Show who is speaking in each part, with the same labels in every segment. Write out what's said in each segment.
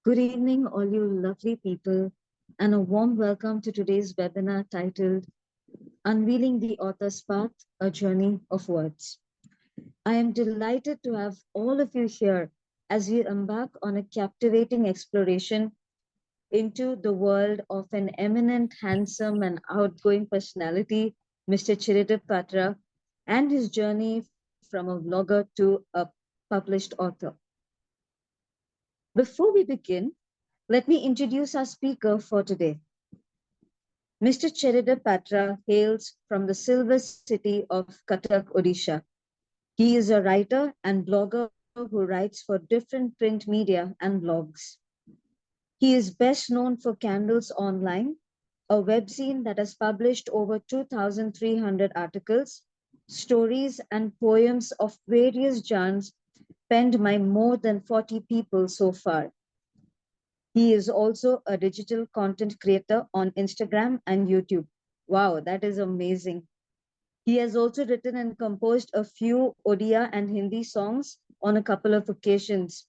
Speaker 1: Good evening, all you lovely people, and a warm welcome to today's webinar titled Unveiling the Author's Path, a Journey of Words. I am delighted to have all of you here as we embark on a captivating exploration into the world of an eminent, handsome, and outgoing personality, Mr. Chiradeep Patra, and his journey from a vlogger to a published author. Before we begin, let me introduce our speaker for today. Mr. Chiradeep Patra hails from the silver city of Cuttack, Odisha. He is a writer and blogger who writes for different print media and blogs. He is best known for Candles Online, a webzine that has published over 2,300 articles, stories, and poems of various genres penned by more than 40 people so far. He is also a digital content creator on Instagram and YouTube. Wow, that is amazing. He has also written and composed a few Odia and Hindi songs on a couple of occasions.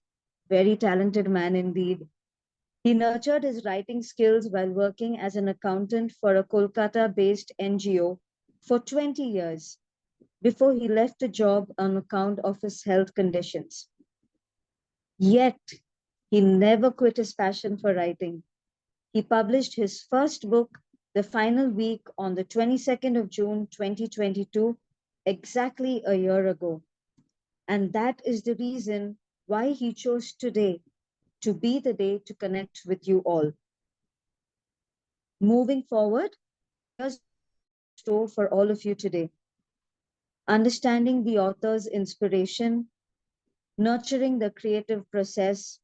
Speaker 1: Very talented man indeed. He nurtured his writing skills while working as an accountant for a Kolkata-based NGO for 20 years before he left the job on account of his health conditions. Yet, he never quit his passion for writing. He published his first book, The Final Week, on the 22nd of June 2022, exactly a year ago. And that is the reason why he chose today to be the day to connect with you all. Moving forward, here's in store for all of you today. Understanding the author's inspiration, nurturing the creative process,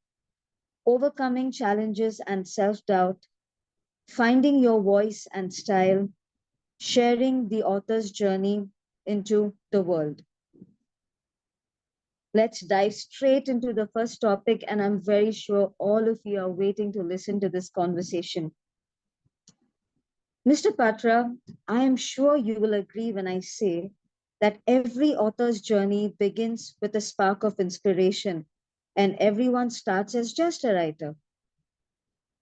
Speaker 1: overcoming challenges and self-doubt, finding your voice and style, sharing the author's journey into the world. Let's dive straight into the first topic, and I'm very sure all of you are waiting to listen to this conversation. Mr. Patra, I am sure you will agree when I say that every author's journey begins with a spark of inspiration, and everyone starts as just a writer.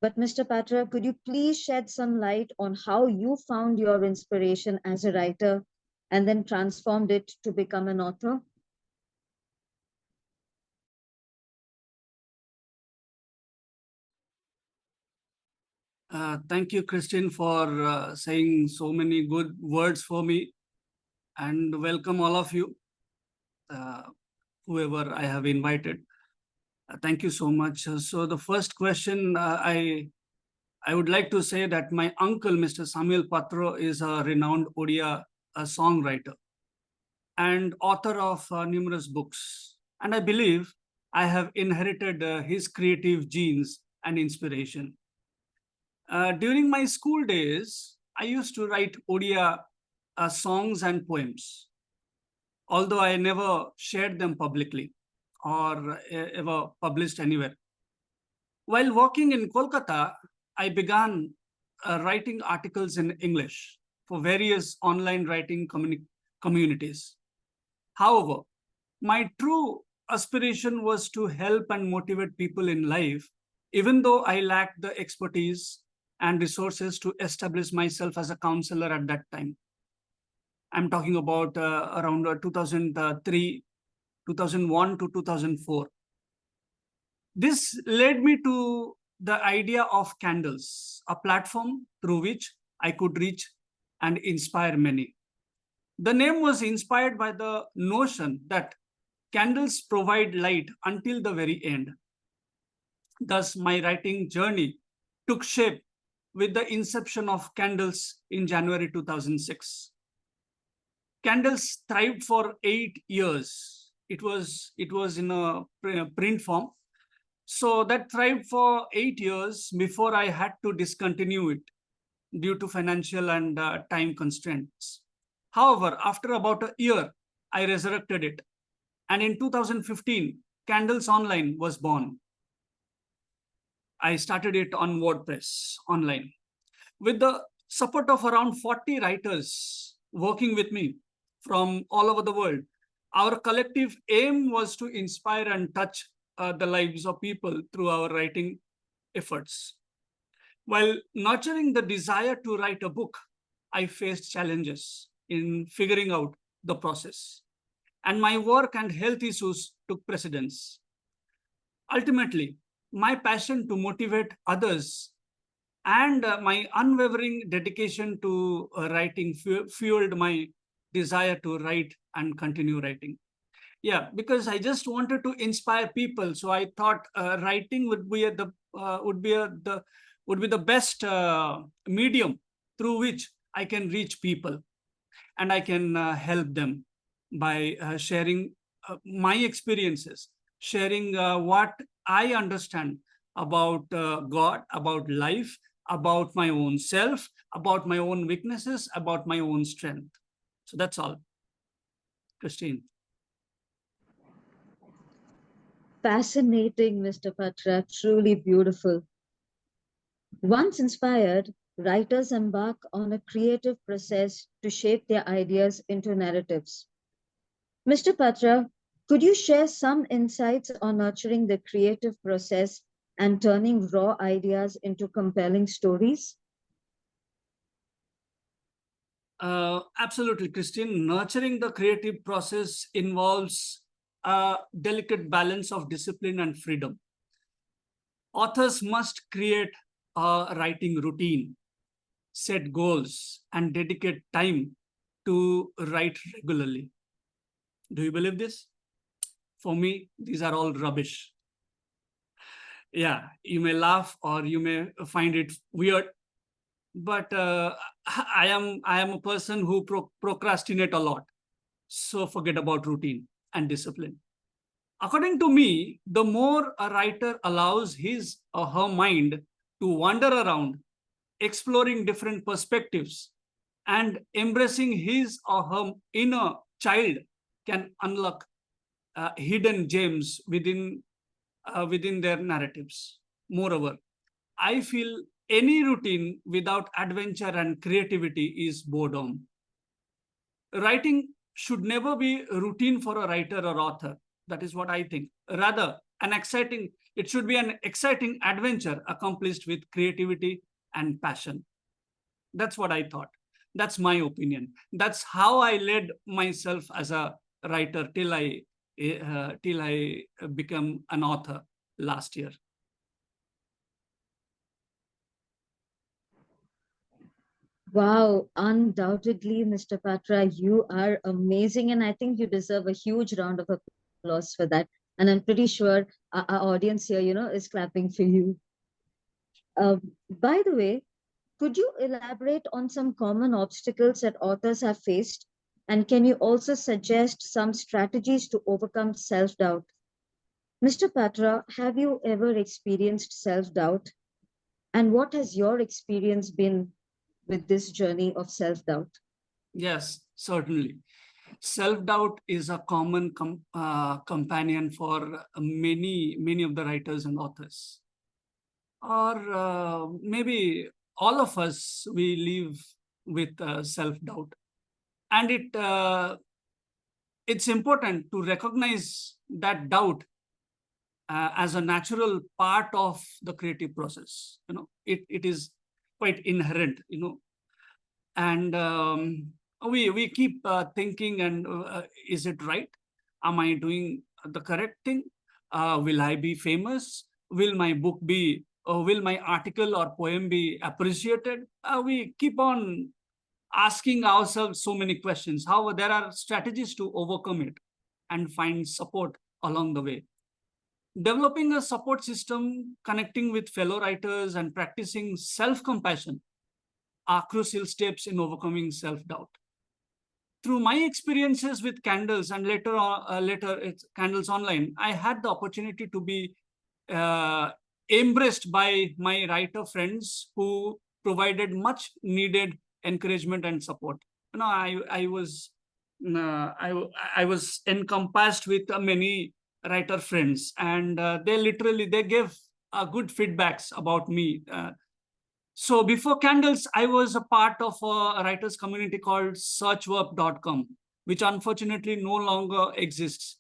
Speaker 1: But Mr. Patra, could you please shed some light on how you found your inspiration as a writer and then transformed it to become an author?
Speaker 2: Thank you, Christine, for saying so many good words for me, and welcome all of you, whoever I have invited. Thank you so much. So the first question, I would like to say that my uncle, Mr. Samuel Patra, is a renowned Odia songwriter and author of numerous books. And I believe I have inherited his creative genes and inspiration. During my school days, I used to write Odia songs and poems, although I never shared them publicly or ever published anywhere. While working in Kolkata, I began writing articles in English for various online writing communities. However, my true aspiration was to help and motivate people in life, even though I lacked the expertise and resources to establish myself as a counselor at that time. I'm talking about around 2003, 2001 to 2004. This led me to the idea of Candles, a platform through which I could reach and inspire many. The name was inspired by the notion that candles provide light until the very end. Thus, my writing journey took shape with the inception of Candles in January 2006. Candles thrived for 8 years. It was in a print form. So that thrived for 8 years before I had to discontinue it due to financial and time constraints. However, after about a year, I resurrected it. And in 2015, Candles Online was born. I started it on WordPress online. With the support of around 40 writers working with me from all over the world, our collective aim was to inspire and touch the lives of people through our writing efforts. While nurturing the desire to write a book, I faced challenges in figuring out the process, and my work and health issues took precedence. Ultimately, my passion to motivate others and my unwavering dedication to writing fueled my desire to write and continue writing. Yeah, because I just wanted to inspire people, so I thought writing would be the best medium through which I can reach people, and I can help them by sharing my experiences, sharing what I understand about God, about life, about my own self, about my own weaknesses, about my own strength. So that's all, Christine.
Speaker 1: Fascinating, Mr. Patra, truly beautiful. Once inspired, writers embark on a creative process to shape their ideas into narratives. Mr. Patra, could you share some insights on nurturing the creative process and turning raw ideas into compelling stories?
Speaker 2: Absolutely, Christine. Nurturing the creative process involves a delicate balance of discipline and freedom. Authors must create a writing routine, set goals, and dedicate time to write regularly. Do you believe this? For me, these are all rubbish. Yeah, you may laugh or you may find it weird, but I am a person who procrastinate a lot. So forget about routine and discipline. According to me, the more a writer allows his or her mind to wander around, exploring different perspectives, and embracing his or her inner child, can unlock hidden gems within their narratives. Moreover, I feel any routine without adventure and creativity is boredom. Writing should never be routine for a writer or author. That is what I think. Rather, it should be an exciting adventure accomplished with creativity and passion. That's what I thought. That's my opinion. That's how I led myself as a writer till I become an author last year.
Speaker 1: Wow, undoubtedly, Mr. Patra, you are amazing, and I think you deserve a huge round of applause for that. And I'm pretty sure our audience here, is clapping for you. By the way, could you elaborate on some common obstacles that authors have faced? And can you also suggest some strategies to overcome self doubt? Mr. Patra, have you ever experienced self doubt? And what has your experience been with this journey of self doubt?
Speaker 2: Yes, certainly. Self-doubt is a common companion for many of the writers and authors. Or maybe all of us, we live with self-doubt. And it's important to recognize that doubt as a natural part of the creative process. It is quite inherent, and we keep thinking, and is it right? Am I doing the correct thing? Will I be famous? Will my book be, will my article or poem be appreciated? We keep on asking ourselves so many questions. However, there are strategies to overcome it and find support along the way. Developing a support system, connecting with fellow writers, and practicing self-compassion are crucial steps in overcoming self-doubt. Through my experiences with Candles and later it's Candles Online, I had the opportunity to be embraced by my writer friends who provided much needed encouragement and support. I was I was encompassed with many writer friends, and they gave good feedbacks about me. So before Candles, I was a part of a writers community called searchverb.com, which unfortunately no longer exists.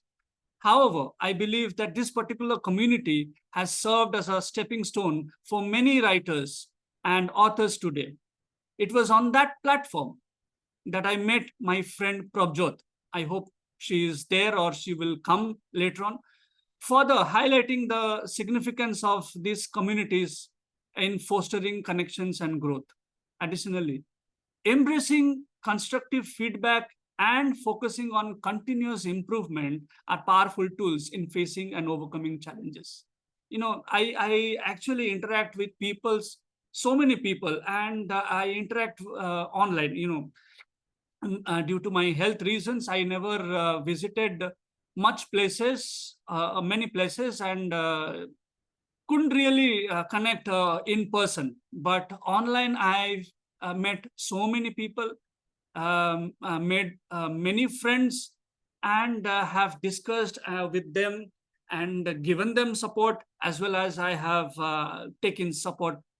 Speaker 2: However, I believe that this particular community has served as a stepping stone for many writers and authors today. It was on that platform that I met my friend Prabjot. I hope she is there or she will come later on, further highlighting the significance of these communities in fostering connections and growth. Additionally, embracing constructive feedback and focusing on continuous improvement are powerful tools in facing and overcoming challenges. I actually interact with so many people, and I interact online. Due to my health reasons, I never visited many places, and couldn't really connect in person. But online, I've met so many people, made many friends, and have discussed with them and given them support, as well as I have taken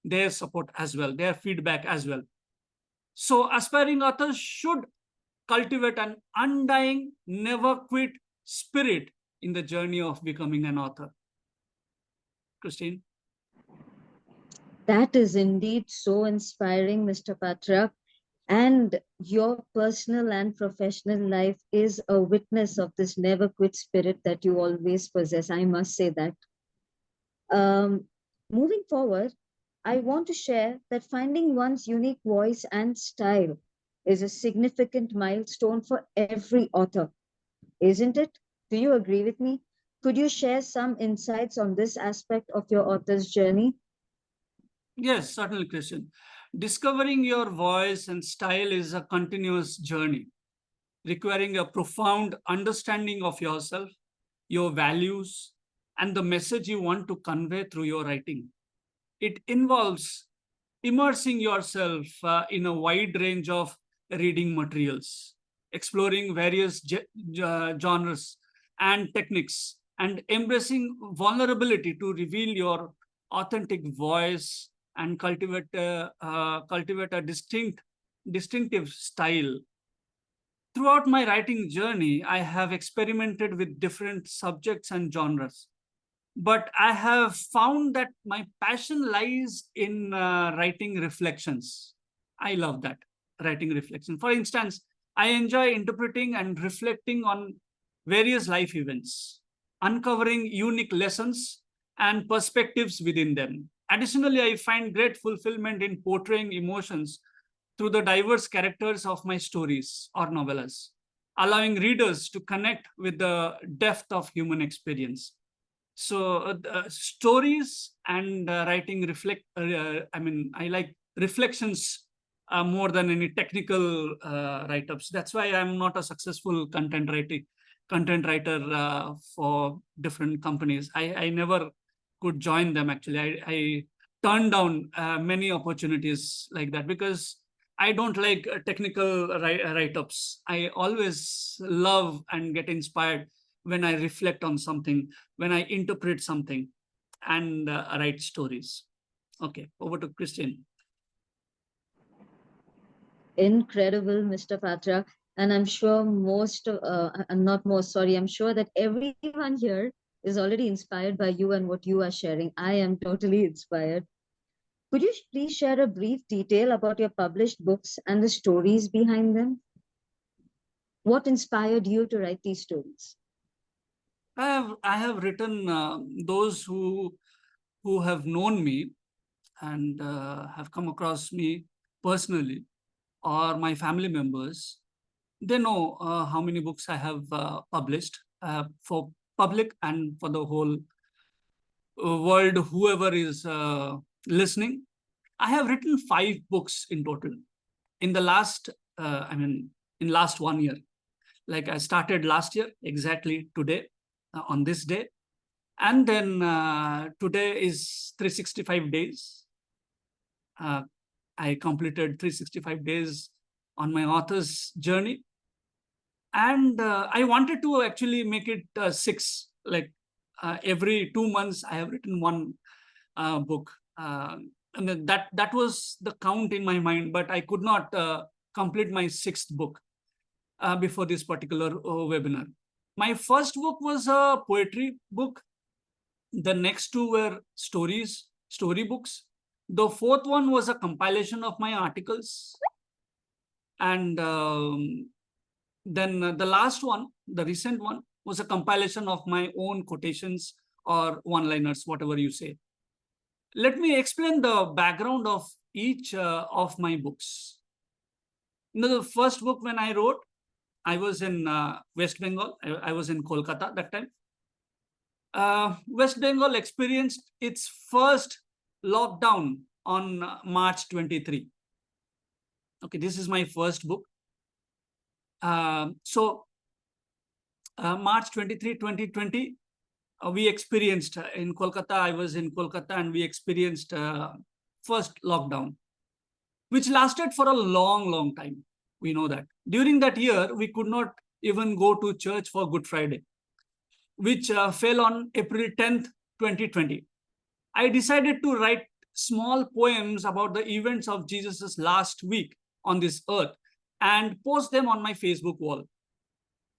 Speaker 2: their support as well, their feedback as well. So aspiring authors should cultivate an undying, never quit spirit in the journey of becoming an author. Christine?
Speaker 1: That is indeed so inspiring, Mr. Patra. And your personal and professional life is a witness of this never quit spirit that you always possess. I must say that. Um, Moving forward, I want to share that finding one's unique voice and style is a significant milestone for every author, isn't it? Do you agree with me? Could you share some insights on this aspect of your author's journey?
Speaker 2: Yes, certainly, Christian. Discovering your voice and style is a continuous journey, requiring a profound understanding of yourself, your values, and the message you want to convey through your writing. It involves immersing yourself in a wide range of reading materials, exploring various genres and techniques, and embracing vulnerability to reveal your authentic voice and cultivate a distinctive style. Throughout my writing journey, I have experimented with different subjects and genres, but I have found that my passion lies in writing reflections. I love that, writing reflection. For instance, I enjoy interpreting and reflecting on various life events, uncovering unique lessons and perspectives within them. Additionally, I find great fulfillment in portraying emotions through the diverse characters of my stories or novellas, allowing readers to connect with the depth of human experience. So stories and writing I like reflections more than any technical write-ups. That's why I'm not a successful content writer for different companies. I never could join them. Actually, I turned down many opportunities like that because I don't like technical write-ups. I always love and get inspired when I reflect on something, when I interpret something, and write stories. Okay, over to Christian.
Speaker 1: Incredible, Mr. Patra. And I'm sure not most, sorry, I'm sure that everyone here is already inspired by you and what you are sharing. I am totally inspired. Could you please share a brief detail about your published books and the stories behind them? What inspired you to write these stories?
Speaker 2: I have written those who have known me and have come across me personally, or my family members. They know how many books I have published for public and for the whole world, whoever is listening. I have written 5 books in total in the last, in last 1 year. Like I started last year, exactly today, on this day. And then today is 365 days. I completed 365 days on my author's journey. And I wanted to actually make it 6. Like every 2 months, I have written one book. And then that was the count in my mind, but I could not complete my 6th book before this particular webinar. My first book was a poetry book The next two were storybooks. The fourth one was a compilation of my articles. And then the last one, the recent one, was a compilation of my own quotations or one-liners, whatever you say. Let me explain the background of each of my books. The first book when I wrote, I was in West Bengal. I was in Kolkata that time. West Bengal experienced its first lockdown on March 23. Okay, this is my first book. March 23, 2020, we experienced in Kolkata, I was in Kolkata, and we experienced first lockdown, which lasted for a long time. We know that. During that year, we could not even go to church for Good Friday, which fell on April 10th, 2020. I decided to write small poems about the events of Jesus's last week on this earth and post them on my Facebook wall,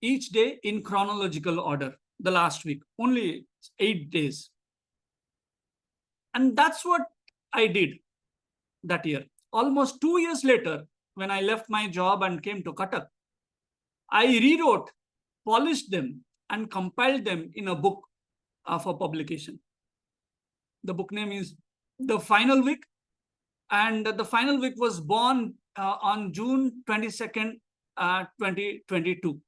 Speaker 2: each day in chronological order. The last week, only 8 days. And that's what I did that year. Almost 2 years later, when I left my job and came to Cuttack, I rewrote, polished them, and compiled them in a book for publication. The book name is The Final Week, and The Final Week was born on June 22nd, 2022.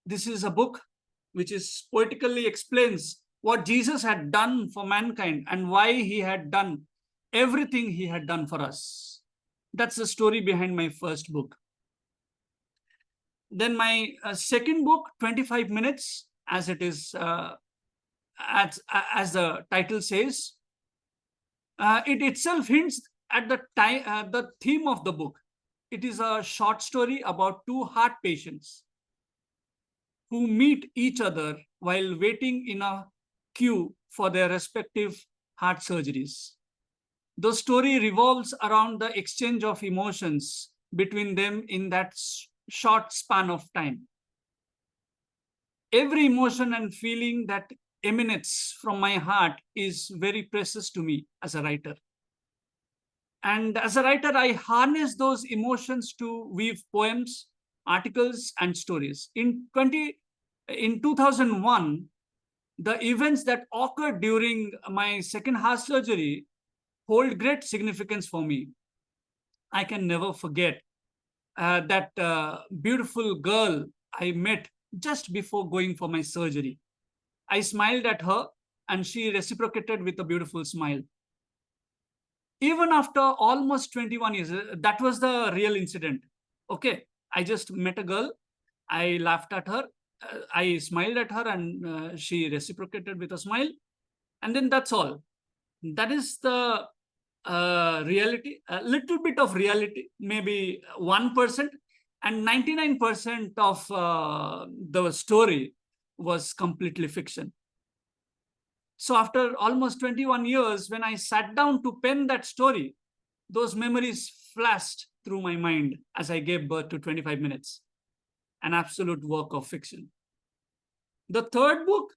Speaker 2: This is a book which is poetically explains what Jesus had done for mankind and why he had done everything he had done for us. That's the story behind my first book. Then my second book, 25 Minutes, as it is, as the title says, it itself hints at the theme of the book. It is a short story about two heart patients who meet each other while waiting in a queue for their respective heart surgeries. The story revolves around the exchange of emotions between them in that short span of time. Every emotion and feeling that emanates from my heart is very precious to me as a writer. And as a writer, I harness those emotions to weave poems, articles, and stories. In 2001, the events that occurred during my second heart surgery hold great significance for me. I can never forget that beautiful girl I met just before going for my surgery. I smiled at her and she reciprocated with a beautiful smile. Even after almost 21 years, that was the real incident. Okay, I just met a girl, I laughed at her, I smiled at her, and she reciprocated with a smile. And then that's all. That is the reality, a little bit of reality, maybe 1%, and 99% of the story was completely fiction. So after almost 21 years, when I sat down to pen that story, those memories flashed through my mind as I gave birth to 25 Minutes, an absolute work of fiction. The third book,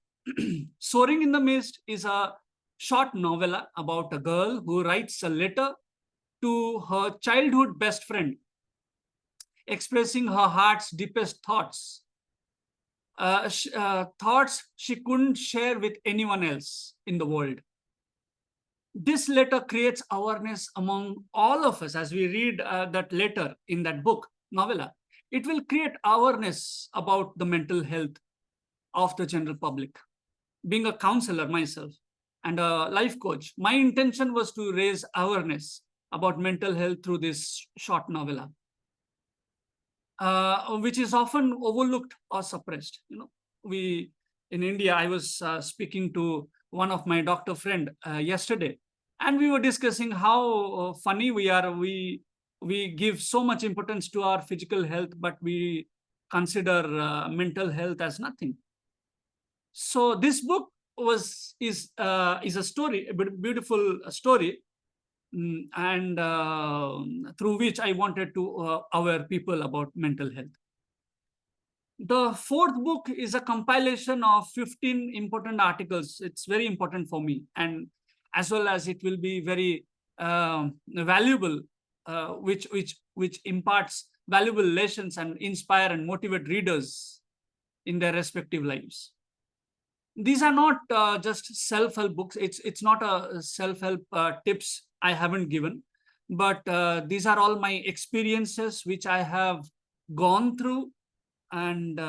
Speaker 2: Soaring in the Mist, is a short novella about a girl who writes a letter to her childhood best friend, expressing her heart's deepest thoughts. Thoughts she couldn't share with anyone else in the world. This letter creates awareness among all of us as we read that letter in that book, novella. It will create awareness about the mental health of the general public. Being a counselor myself and a life coach, my intention was to raise awareness about mental health through this short novella. Which is often overlooked or suppressed. We in India, I was speaking to one of my doctor friend yesterday, and we were discussing how funny we are. We give so much importance to our physical health, but we consider mental health as nothing. So this book is a story, a beautiful story. And through which I wanted to aware people about mental health. The fourth book is a compilation of 15 important articles. It's very important for me, and as well as it will be very valuable, which imparts valuable lessons and inspire and motivate readers in their respective lives. These are not just self-help books. It's not a self-help tips I haven't given, but these are all my experiences which I have gone through. And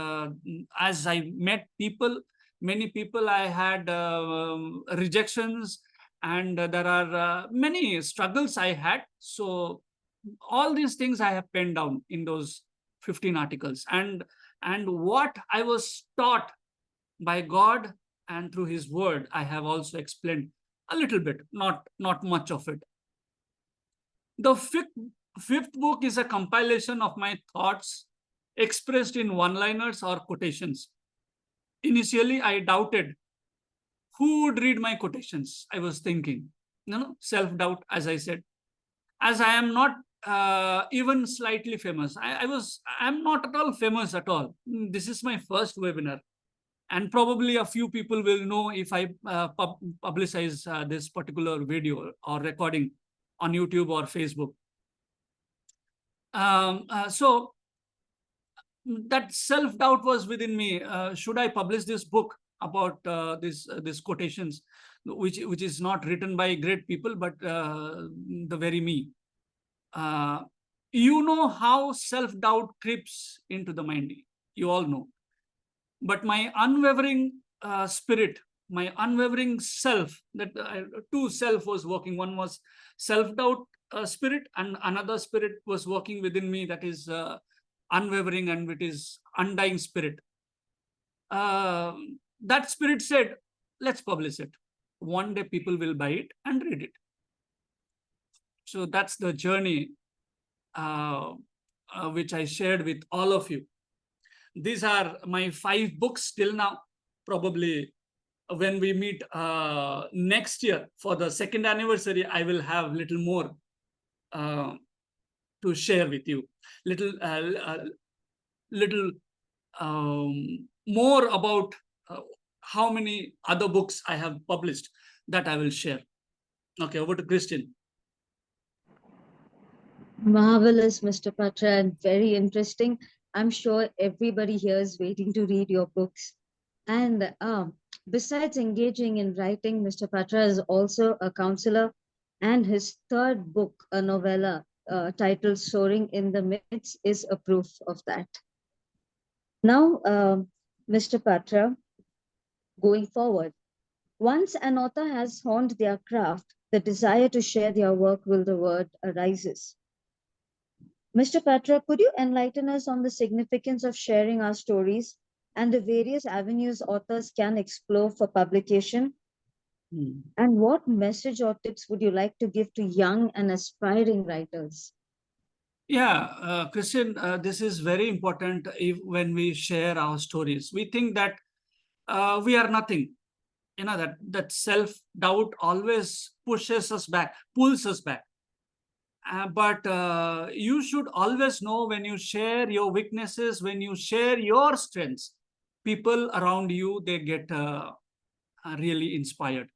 Speaker 2: as I met people, many people, I had rejections, and there are many struggles I had. So all these things I have penned down in those 15 articles, and what I was taught by God and through his word, I have also explained a little bit, not much of it. The fifth book is a compilation of my thoughts expressed in one-liners or quotations. Initially, I doubted who would read my quotations. I was thinking, self-doubt, as I said. As I am not even slightly famous, I'm not at all famous at all. This is my first webinar. And probably a few people will know if I publicize this particular video or recording on YouTube or Facebook. So that self-doubt was within me. Should I publish this book about these quotations, which is not written by great people, but the very me? You know how self-doubt creeps into the mind. You all know. But my unwavering spirit, my unwavering self, that two self was working. One was self-doubt spirit, and another spirit was working within me, that is unwavering and it is undying spirit. That spirit said, let's publish it. One day people will buy it and read it. So that's the journey which I shared with all of you. These are my 5 books till now. Probably when we meet next year for the 2nd anniversary, I will have little more to share with you. Little more about how many other books I have published that I will share. Okay, over to Christian.
Speaker 1: Marvelous, Mr. Patra, and very interesting. I'm sure everybody here is waiting to read your books. And besides engaging in writing, Mr. Patra is also a counselor, and his third book, a novella titled Soaring in the Midst, is a proof of that. Now, Mr. Patra, going forward, once an author has honed their craft, the desire to share their work with the world arises. Mr. Patra, could you enlighten us on the significance of sharing our stories and the various avenues authors can explore for publication? And what message or tips would you like to give to young and aspiring writers?
Speaker 2: Yeah, Christian, this is very important when we share our stories. We think that we are nothing. That self-doubt always pushes us back, pulls us back. But you should always know, when you share your weaknesses, when you share your strengths, people around you, they get really inspired.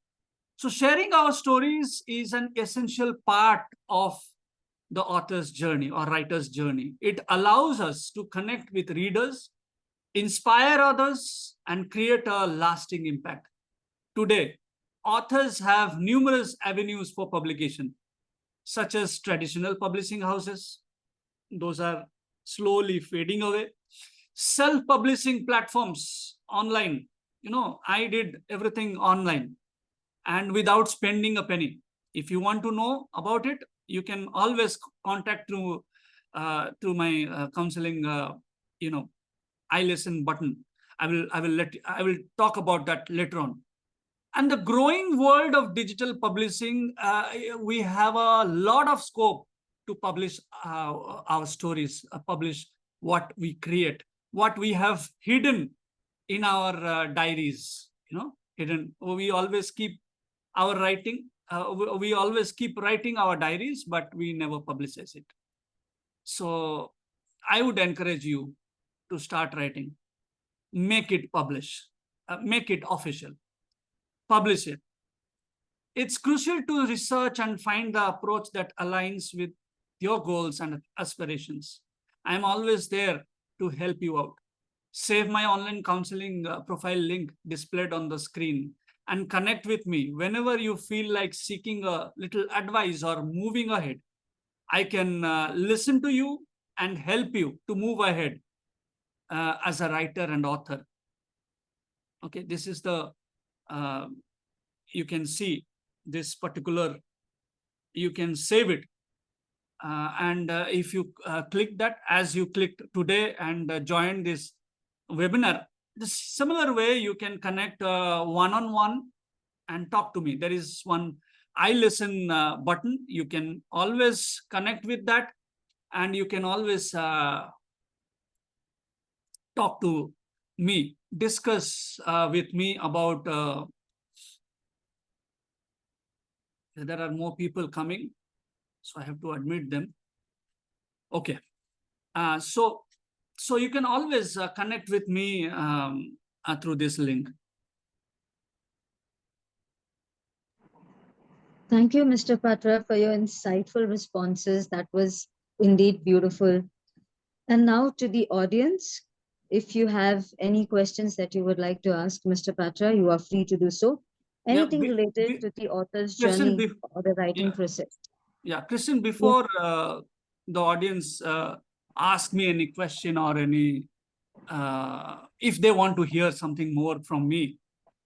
Speaker 2: So sharing our stories is an essential part of the author's journey or writer's journey. It allows us to connect with readers, inspire others, and create a lasting impact. Today, authors have numerous avenues for publication, such as traditional publishing houses. Those are slowly fading away. Self-publishing platforms online. I did everything online and without spending a penny. If you want to know about it, you can always contact through my counseling, I listen button. I will talk about that later on. And the growing world of digital publishing, we have a lot of scope to publish our stories, publish what we create, what we have hidden in our diaries. Hidden. We always keep our writing. We always keep writing our diaries, but we never publicize it. So I would encourage you to start writing. make it make it official, publish it. It's crucial to research and find the approach that aligns with your goals and aspirations. I'm always there to help you out. Save my online counseling profile link displayed on the screen and connect with me whenever you feel like seeking a little advice or moving ahead. I can listen to you and help you to move ahead as a writer and author. Okay, this is the, you can see this particular, you can save it. And if you click that, as you clicked today and join this webinar, the similar way you can connect one-on-one and talk to me. There is one I listen button. You can always connect with that, and you can always talk to me, discuss with me about, there are more people coming, so I have to admit them. Okay. So you can always connect with me through this link.
Speaker 1: Thank you, Mr. Patra, for your insightful responses. That was indeed beautiful. And now to the audience, if you have any questions that you would like to ask Mr. Patra, you are free to do so. Anything related to the author's journey or the writing process.
Speaker 2: Yeah, Christian, before the audience ask me any question or any, if they want to hear something more from me,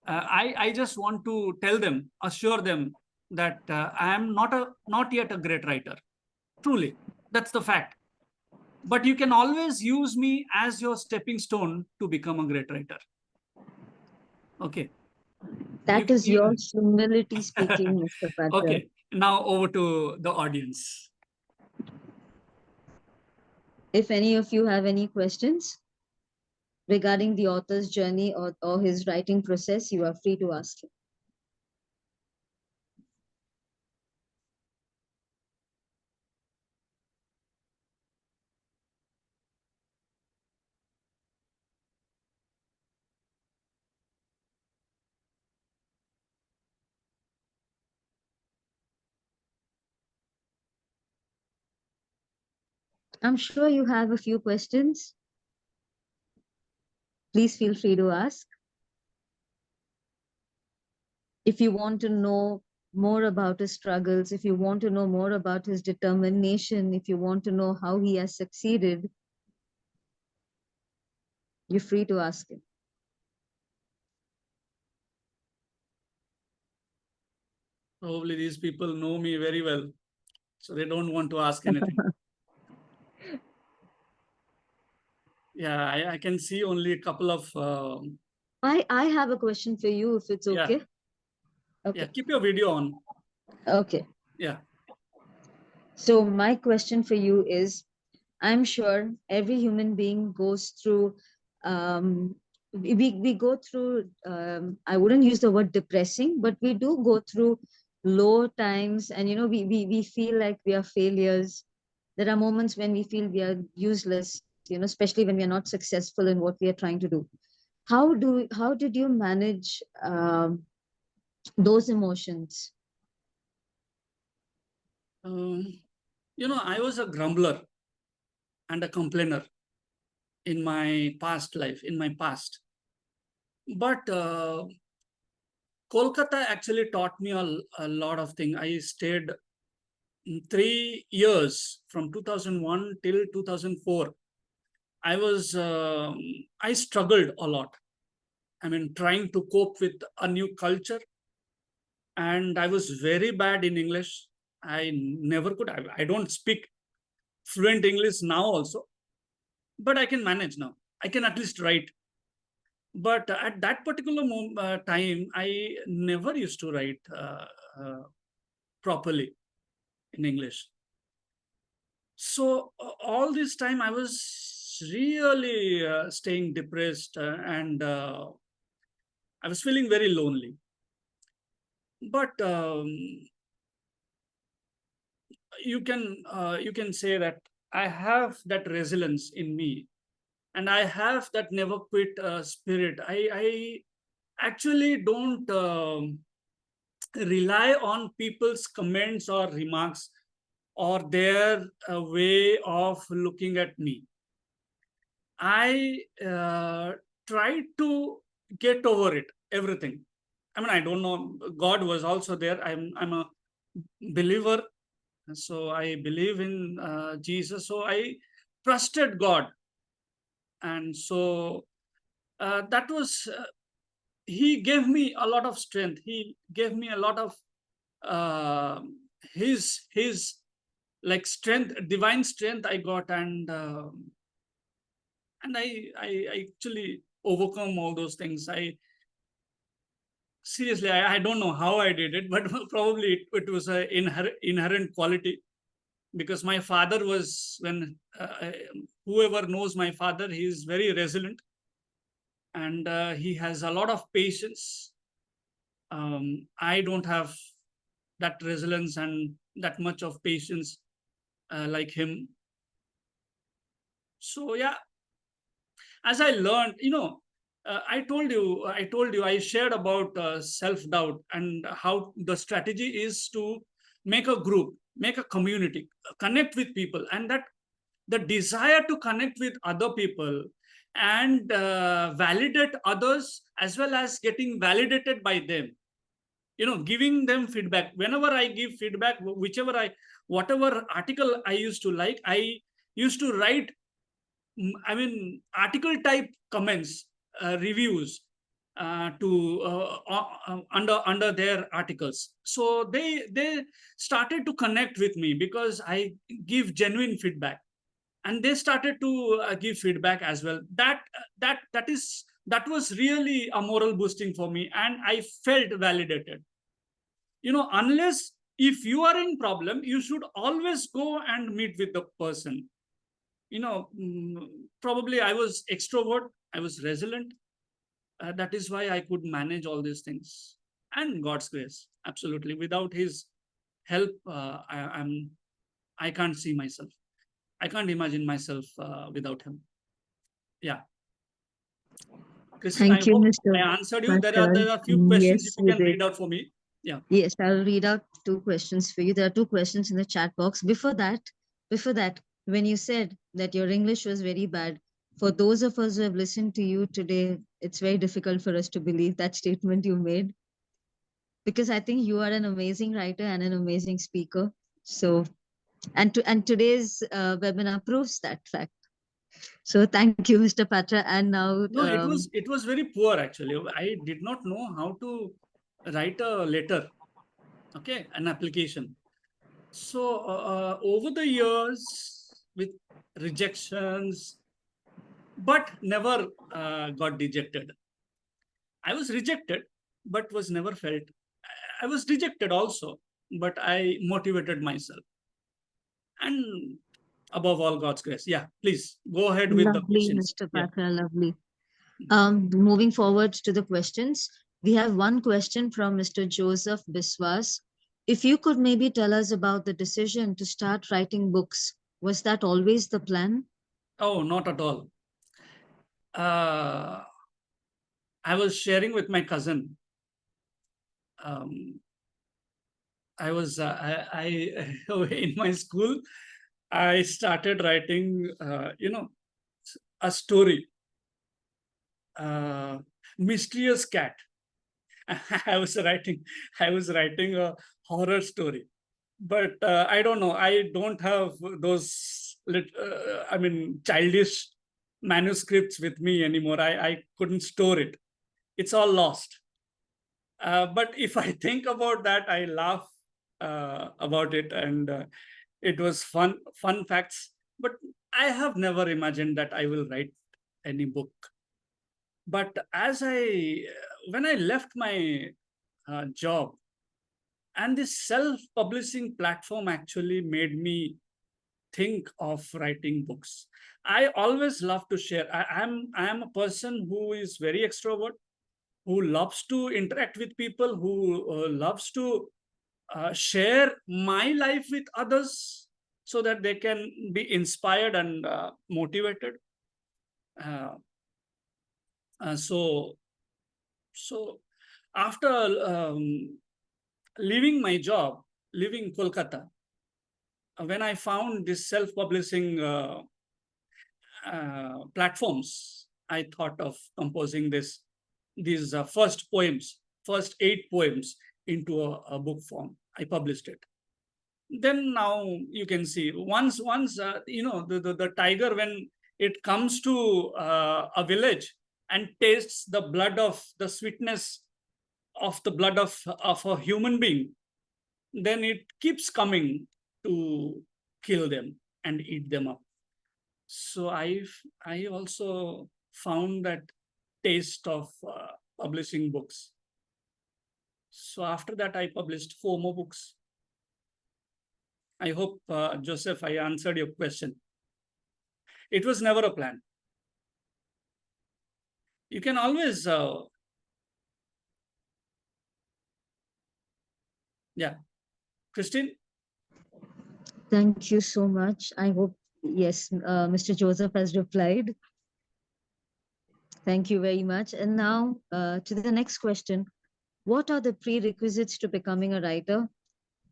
Speaker 2: I just want to tell them, assure them that I am not yet a great writer. Truly, that's the fact. But you can always use me as your stepping stone to become a great writer. Okay.
Speaker 1: That is your humility speaking, Mr. Patra.
Speaker 2: Okay, now over to the audience.
Speaker 1: If any of you have any questions regarding the author's journey or his writing process, you are free to ask him. I'm sure you have a few questions. Please feel free to ask. If you want to know more about his struggles, if you want to know more about his determination, if you want to know how he has succeeded, you're free to ask him.
Speaker 2: Probably these people know me very well, so they don't want to ask anything. Yeah, I can see only a couple of...
Speaker 1: I have a question for you, if it's okay.
Speaker 2: Yeah. Okay. Yeah, keep your video on.
Speaker 1: Okay.
Speaker 2: Yeah.
Speaker 1: So my question for you is, I'm sure every human being goes through, we go through, I wouldn't use the word depressing, but we do go through low times, and we feel like we are failures. There are moments when we feel we are useless, especially when we are not successful in what we are trying to do. How did you manage those emotions?
Speaker 2: I was a grumbler and a complainer in my past life, in my past. But Kolkata actually taught me a lot of things. I stayed 3 years from 2001 till 2004. I struggled a lot. I mean, trying to cope with a new culture. And I was very bad in English. I never could. I don't speak fluent English now also, but I can manage now. I can at least write. But at that particular time, I never used to write properly in English. So all this time I was really staying depressed and I was feeling very lonely. But you can say that I have that resilience in me and I have that never quit spirit. I actually don't rely on people's comments or remarks or their way of looking at me. I tried to get over it, everything. I mean, I don't know. God was also there. I'm a believer, so I believe in Jesus. So I trusted God, and so that was. He gave me a lot of strength. He gave me a lot of uh, his like strength, divine strength. I got, and I actually overcome all those things. I seriously, I don't know how I did it, but probably it was an inherent quality, because my father was, when whoever knows my father, he is very resilient, and he has a lot of patience. I don't have that resilience and that much of patience like him. So yeah, as I learned, I shared about self-doubt and how the strategy is to make a group, make a community, connect with people, and that the desire to connect with other people and validate others as well as getting validated by them. Giving them feedback. Whenever I give feedback, whatever article I used to like, I used to write I mean, article type comments, reviews to under their articles. So they started to connect with me because I give genuine feedback, and they started to give feedback as well. That was really a moral boosting for me, and I felt validated. Unless if you are in problem, you should always go and meet with the person. Probably I was extrovert, I was resilient. That is why I could manage all these things. And God's grace, absolutely. Without His help, I can't see myself. I can't imagine myself without Him. Yeah. Christine, I
Speaker 1: Thank you,
Speaker 2: hope I
Speaker 1: Mr.
Speaker 2: answered you. There are
Speaker 1: Patra.
Speaker 2: there are a few questions if
Speaker 1: Yes,
Speaker 2: you
Speaker 1: you
Speaker 2: can
Speaker 1: did.
Speaker 2: read out for me. Yeah.
Speaker 1: Yes, I'll read out two questions for you. There are two questions in the chat box. Before that, when you said that your English was very bad, for those of us who have listened to you today, it's very difficult for us to believe that statement you made, because I think you are an amazing writer and an amazing speaker. So, and today's webinar proves that fact. So, thank you, Mr. Patra. And now,
Speaker 2: No, it was very poor actually. I did not know how to write a letter, okay, an application. So over the years, with rejections, but never got dejected. I was rejected, but was never felt. I was rejected also, but I motivated myself. And above all, God's grace. Yeah, please go ahead with the
Speaker 1: lovely,
Speaker 2: questions.
Speaker 1: Mr.
Speaker 2: Yeah.
Speaker 1: Patra, lovely. Moving forward to the questions, we have one question from Mr. Joseph Biswas. If you could maybe tell us about the decision to start writing books, was that always the plan?
Speaker 2: Oh, not at all. Uh, I was sharing with my cousin. Um, I was in my school. I started writing, a story, uh, mysterious cat. I was writing, I was writing a horror story, but I don't know. I don't have those, childish manuscripts with me anymore. I couldn't store it. It's all lost. But if I think about that, I laugh about it, and it was fun facts. But I have never imagined that I will write any book. But when I left my job, and this self-publishing platform actually made me think of writing books. I always love to share. I am a person who is very extrovert, who loves to interact with people, who loves to share my life with others so that they can be inspired and motivated. Uh, so after leaving my job, leaving Kolkata, when I found this self-publishing platforms, I thought of composing these first 8 poems into a book form. I published it. Then now you can see once the tiger, when it comes to a village and tastes the blood of the sweetness of the blood of a human being, then it keeps coming to kill them and eat them up. So I also found that taste of publishing books. So after that, I published 4 more books. I hope, Joseph, I answered your question. It was never a plan. You can always, yeah, Christine?
Speaker 1: Thank you so much. I hope, yes, Mr. Joseph has replied. Thank you very much. And now to the next question. What are the prerequisites to becoming a writer?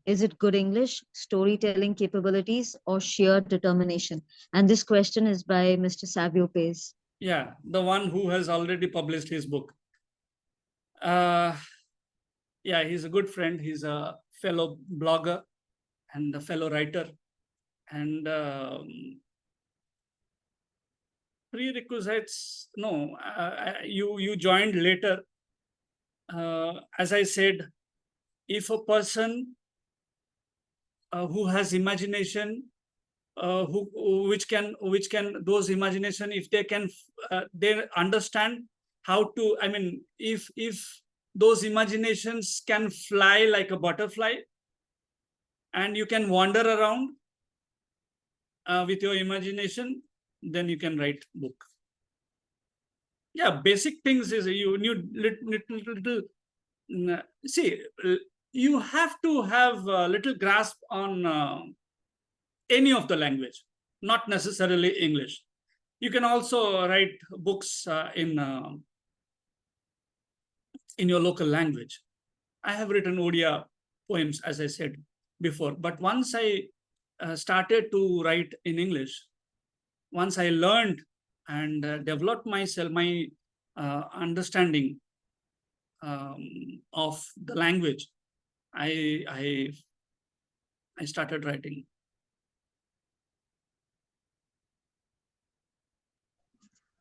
Speaker 1: Is it good English, storytelling capabilities, or sheer determination? And this question is by Mr. Savio Pace.
Speaker 2: Yeah, the one who has already published his book. Yeah, he's a good friend. He's a fellow blogger and a fellow writer. And prerequisites, no, you joined later. As I said, if a person who has imagination, which can those imagination, if they can they understand how to, I mean, if those imaginations can fly like a butterfly and you can wander around with your imagination, then you can write book. Yeah, basic things is you need little see, you have to have a little grasp on any of the language, not necessarily English. You can also write books in your local language. I have written Odia poems, as I said before, but once I started to write in English, once I learned and developed myself, my understanding of the language, I started writing.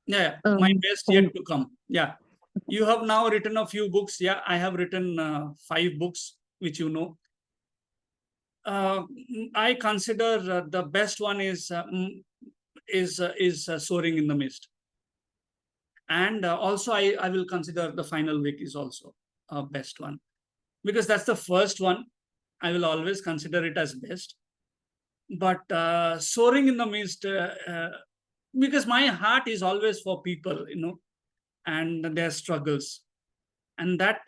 Speaker 2: Yeah, my best yet to come. Yeah, you have now written a few books. Yeah, I have written 5 books, which you know. I consider the best one is Soaring in the Mist, and also I will consider The Final Week is also a best one, because that's the first one. I will always consider it as best. But Soaring in the Mist, because my heart is always for people, and their struggles, and that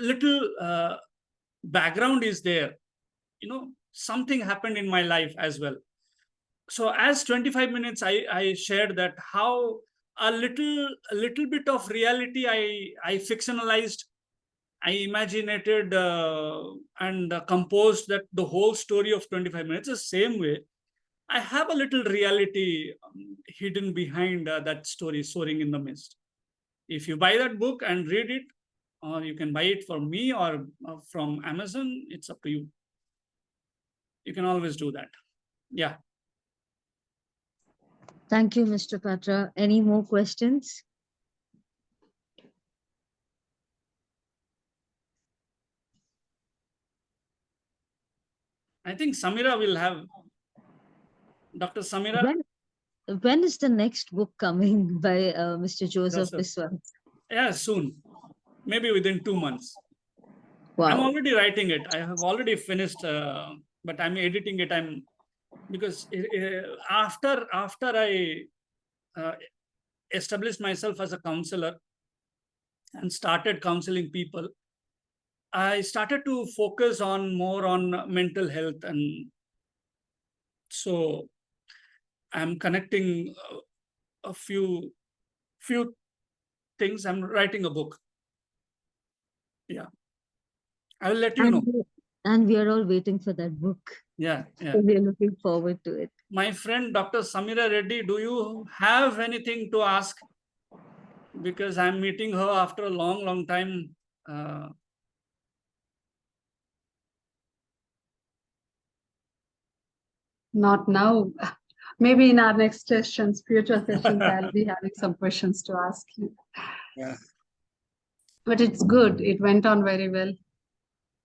Speaker 2: little background is there. Something happened in my life as well. So as 25 minutes, I shared that how a little bit of reality I fictionalized, I imaginated and composed that the whole story of 25 minutes. The same way, I have a little reality hidden behind that story, Soaring in the Mist. If you buy that book and read it, or you can buy it from me or from Amazon, it's up to you. You can always do that. Yeah.
Speaker 1: Thank you, Mr. Patra. Any more questions?
Speaker 2: I think Samira will have. Dr. Samira?
Speaker 1: When is the next book coming by Mr. Joseph Biswas?
Speaker 2: Yeah, soon. Maybe within 2 months.
Speaker 1: Wow.
Speaker 2: I'm already writing it. I have already finished, but I'm editing it. Because after I established myself as a counselor and started counseling people, I started to focus more on mental health, and so I'm connecting a few things. I'm writing a book. Yeah, I will let you know.
Speaker 1: And we are all waiting for that book.
Speaker 2: Yeah, yeah.
Speaker 1: So we are looking forward to it.
Speaker 2: My friend Dr. Samira Reddy, do you have anything to ask? Because I'm meeting her after a long time.
Speaker 3: Not now. Maybe in our next sessions, future sessions, I'll be having some questions to ask you.
Speaker 2: Yeah.
Speaker 3: But it's good. It went on very well.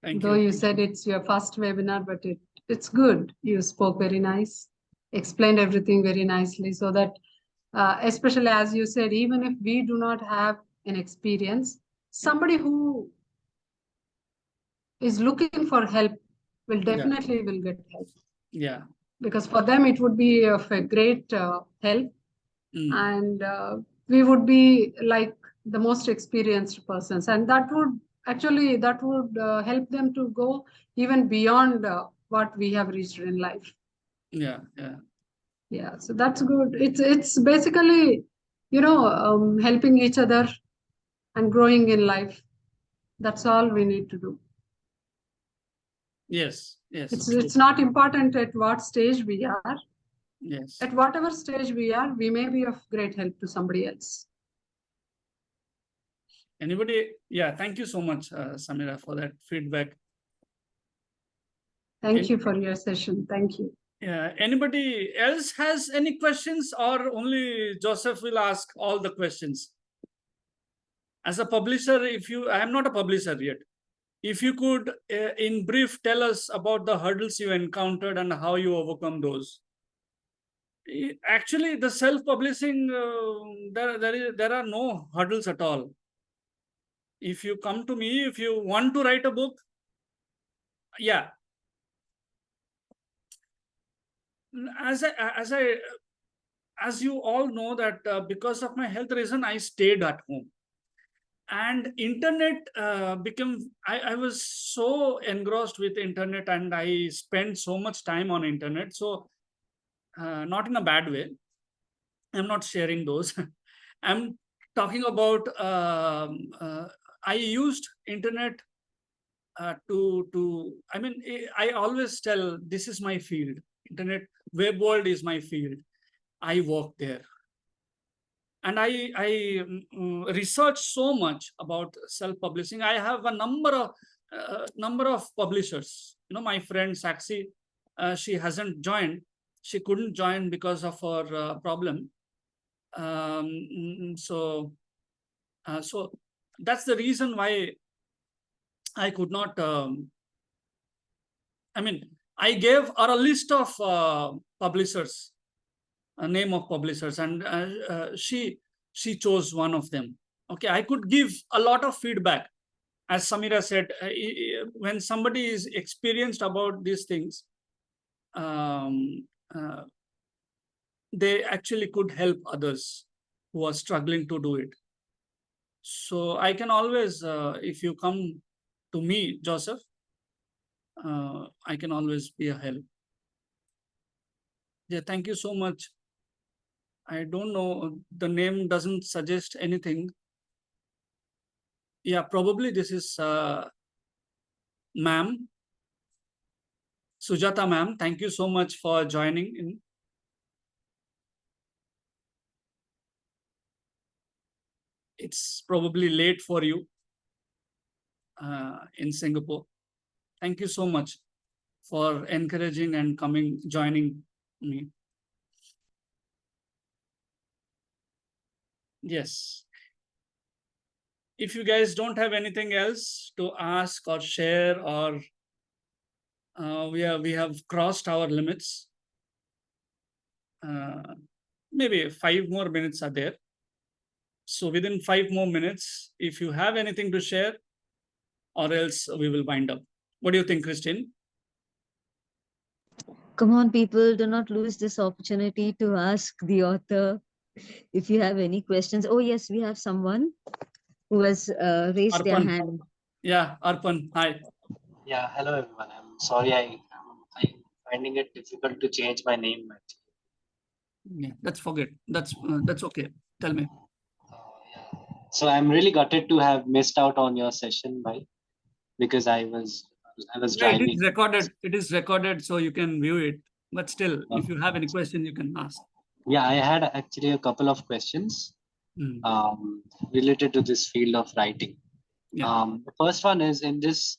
Speaker 2: Thank
Speaker 3: Though
Speaker 2: you.
Speaker 3: you said it's your first webinar, but it's good. You spoke very nice, explained everything very nicely, so that especially as you said, even if we do not have an experience, somebody who is looking for help will definitely will get help.
Speaker 2: Yeah.
Speaker 3: Because for them it would be of a great help, and we would be like the most experienced persons, and that would actually help them to go even beyond what we have reached in life.
Speaker 2: Yeah.
Speaker 3: So that's good. It's basically, helping each other and growing in life. That's all we need to do.
Speaker 2: Yes.
Speaker 3: It's not important at what stage we are.
Speaker 2: Yes.
Speaker 3: At whatever stage we are, we may be of great help to somebody else.
Speaker 2: Anybody? Yeah. Thank you so much, Samira, for that feedback.
Speaker 3: Thank you for your session. Thank you.
Speaker 2: Yeah. Anybody else has any questions, or only Joseph will ask all the questions? As a publisher, I am not a publisher yet. If you could, in brief, tell us about the hurdles you encountered and how you overcome those. Actually, the self-publishing, there are no hurdles at all. If you come to me, if you want to write a book, yeah. As you all know that because of my health reason, I stayed at home. And internet I was so engrossed with internet, and I spent so much time on internet. So not in a bad way. I'm not sharing those. I'm talking about I used internet I always tell, this is my field. Internet web world is my field. I work there. And I research so much about self-publishing. I have a number of publishers. My friend Saxi, she hasn't joined. She couldn't join because of her problem. So that's the reason why I could not. I gave her a list of publishers, a name of publishers, and she chose one of them. Okay, I could give a lot of feedback. As Samira said, when somebody is experienced about these things, they actually could help others who are struggling to do it. So I can always, if you come to me, Joseph, I can always be a help. Yeah, thank you so much. I don't know, the name doesn't suggest anything. Yeah, probably this is ma'am. Sujata ma'am, thank you so much for joining in. It's probably late for you in Singapore. Thank you so much for encouraging and joining me. Yes. If you guys don't have anything else to ask or share, or we have crossed our limits. Maybe 5 more minutes are there. So within 5 more minutes, if you have anything to share, or else we will wind up. What do you think, Christine?
Speaker 1: Come on, people, do not lose this opportunity to ask the author if you have any questions. Oh, yes, we have someone who has raised their
Speaker 2: Arpan.
Speaker 1: hand.
Speaker 2: Yeah, Arpan, hi.
Speaker 4: Yeah, hello everyone. I'm sorry, I'm finding it difficult to change my name.
Speaker 2: Yeah, that's forget. That's okay. Tell me.
Speaker 4: Yeah. So I'm really gutted to have missed out on your session, bhai, because I was
Speaker 2: Yeah, it is
Speaker 4: driving.
Speaker 2: recorded. It is recorded, so you can view it. But still,
Speaker 4: Uh,
Speaker 2: if you have any question, you can ask.
Speaker 4: Yeah, I had actually a couple of questions
Speaker 2: Mm.
Speaker 4: related to this field of writing.
Speaker 2: Yeah.
Speaker 4: The first one is in this,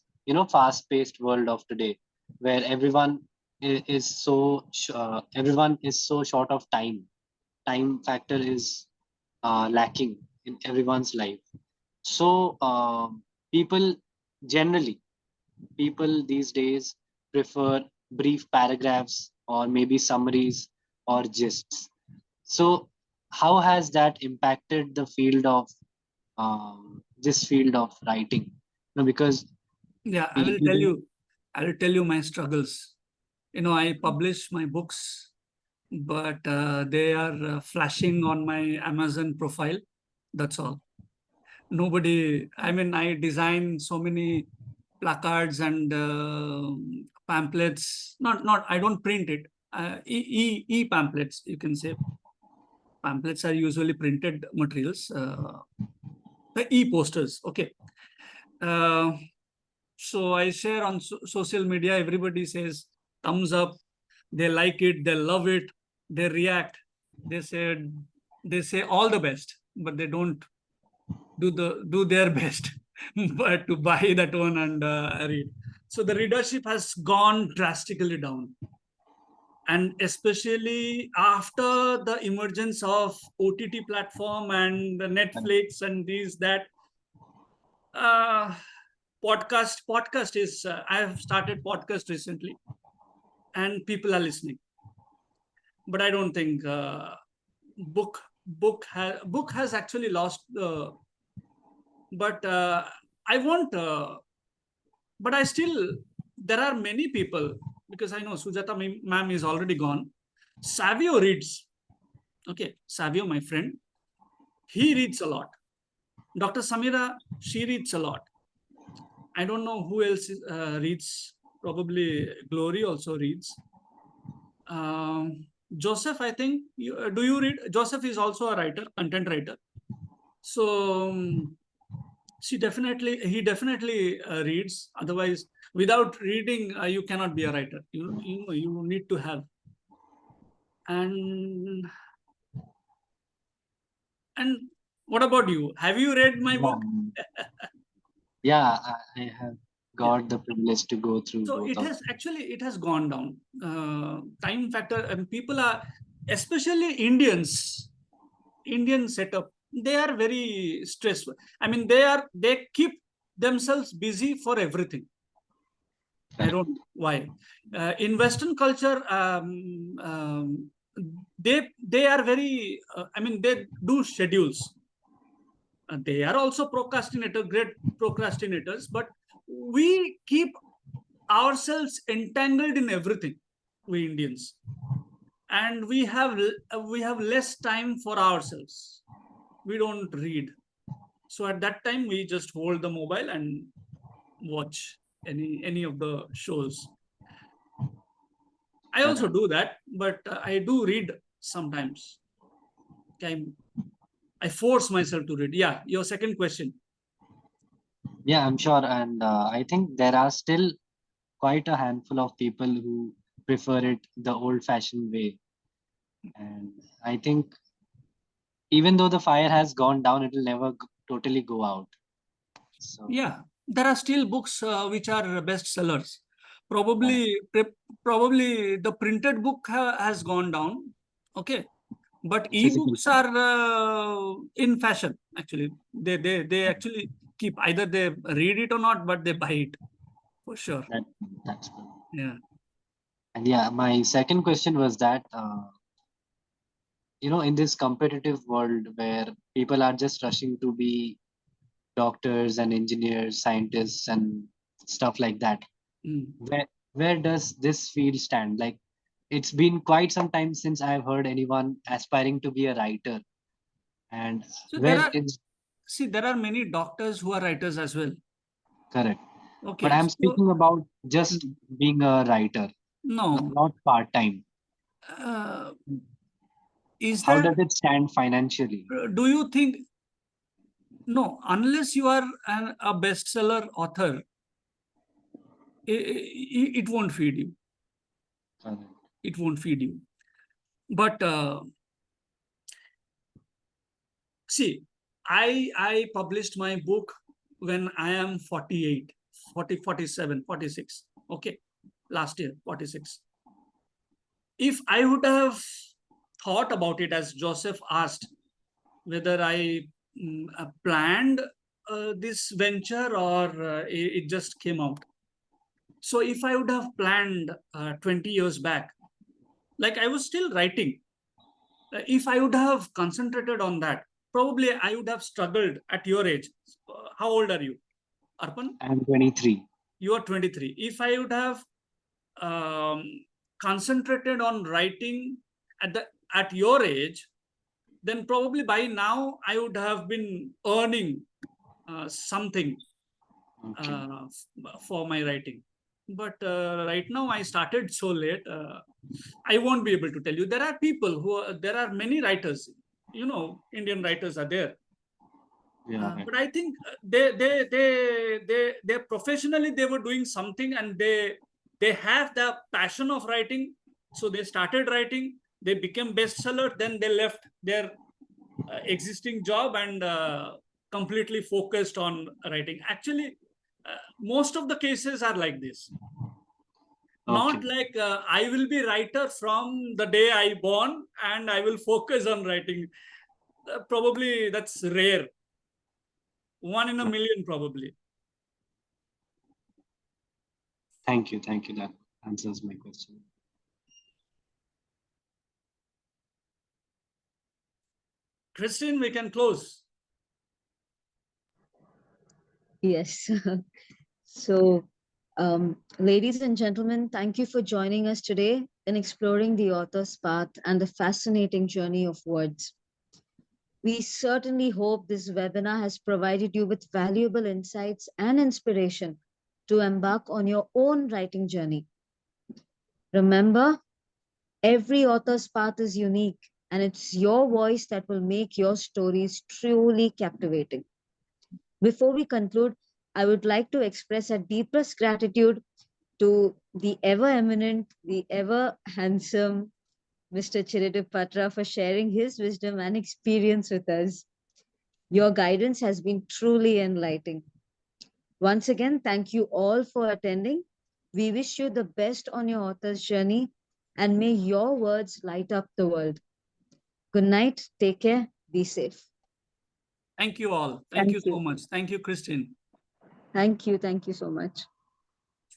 Speaker 4: fast-paced world of today, where everyone is so short of time. Time factor is lacking in everyone's life. So people generally, people these days prefer brief paragraphs or maybe summaries or gists. So how has that impacted the field of this field of writing? Because
Speaker 2: Yeah, I will
Speaker 4: we
Speaker 2: tell
Speaker 4: don't.
Speaker 2: you. I will tell you my struggles. I publish my books, but they are flashing on my Amazon profile. That's all. Nobody. I mean, I design so many placards and pamphlets. Not. I don't print it. E pamphlets. You can say pamphlets are usually printed materials. The e posters. Okay. Uh, so I share on social media. Everybody says thumbs up. They like it. They love it. They react. They say all the best, but they don't do their best, but to buy that one and read. So the readership has gone drastically down, and especially after the emergence of OTT platform and the Netflix and these that uh, podcast is. I have started podcast recently, and people are listening, but I don't think book has actually lost the. But I want. But I still, there are many people, because I know Sujata ma'am is already gone. Savio reads. Okay, Savio, my friend, he reads a lot. Dr. Samira, she reads a lot. I don't know who else reads. Probably Glory also reads. Joseph, I think, do you read? Joseph is also a writer, content writer. So he definitely reads. Otherwise, without reading, you cannot be a writer. You need to have. And and what about you? Have you read my book?
Speaker 4: Yeah, I have
Speaker 2: Yeah.
Speaker 4: got the privilege to go through
Speaker 2: So
Speaker 4: both of them.
Speaker 2: it has gone down. Time factor, and people are, especially Indian setup. They are very stressful. I mean, they keep themselves busy for everything. I don't know why. In Western culture, they are very. I mean, they do schedules. They are also great procrastinators, but we keep ourselves entangled in everything. We Indians, and we have less time for ourselves. We don't read. So at that time, we just hold the mobile and watch any of the shows. I also do that, but I do read sometimes. I force myself to read. Yeah, your second question.
Speaker 4: Yeah, I'm sure. And I think there are still quite a handful of people who prefer it the old-fashioned way. And I think even though the fire has gone down, it will never totally go out. So
Speaker 2: Yeah, there are still books which are bestsellers.
Speaker 4: yeah,
Speaker 2: Probably the printed book has gone down. Okay, but
Speaker 4: physical.
Speaker 2: e-books are in fashion. Actually, they actually keep, either they read it or not, but they buy it for sure.
Speaker 4: That, that's good.
Speaker 2: Yeah.
Speaker 4: And yeah, my second question was that, in this competitive world where people are just rushing to be doctors and engineers, scientists, and stuff like that,
Speaker 2: Mm.
Speaker 4: where does this field stand? Like, it's been quite some time since I've heard anyone aspiring to be a writer. And
Speaker 2: So
Speaker 4: where is
Speaker 2: there are many doctors who are writers as well.
Speaker 4: correct? But
Speaker 2: Okay,
Speaker 4: I'm
Speaker 2: so
Speaker 4: speaking about just
Speaker 2: mm,
Speaker 4: being a writer,
Speaker 2: no,
Speaker 4: not part time.
Speaker 2: uh,
Speaker 4: How does it stand financially?
Speaker 2: Do you think, no, unless you are a bestseller author, it won't feed you. It won't feed you. But see, I published my book when I am 48, 40, 47, 46. Okay, last year, 46. If I would have thought about it, as Joseph asked, whether I planned this venture or it just came out. So if I would have planned 20 years back, like I was still writing, if I would have concentrated on that, probably I would have struggled at your age. How old are you, Arpan?
Speaker 4: I'm 23.
Speaker 2: You are 23. If I would have concentrated on writing at your age, then probably by now I would have been earning something for my writing. But right now I started so late, I won't be able to tell you. There are people there are many writers, Indian writers are there.
Speaker 4: Yeah,
Speaker 2: but I think they professionally they were doing something, and they have the passion of writing. So they started writing, they became bestseller, then they left their existing job and completely focused on writing. Actually, most of the cases are like this. Not like I will be writer from the day I born and I will focus on writing. Probably that's rare. 1 in a million, probably.
Speaker 4: Thank you. That answers my question.
Speaker 2: Christine, we can close.
Speaker 1: Yes. So, ladies and gentlemen, thank you for joining us today in exploring the author's path and the fascinating journey of words. We certainly hope this webinar has provided you with valuable insights and inspiration to embark on your own writing journey. Remember, every author's path is unique, and it's your voice that will make your stories truly captivating. Before we conclude, I would like to express our deepest gratitude to the ever eminent, the ever handsome Mr. Chiradeep Patra for sharing his wisdom and experience with us. Your guidance has been truly enlightening. Once again, thank you all for attending. We wish you the best on your author's journey, and may your words light up the world. Good night. Take care. Be safe.
Speaker 2: Thank you all. Thank you so much. Thank you, Christine.
Speaker 1: Thank you. Thank you so much.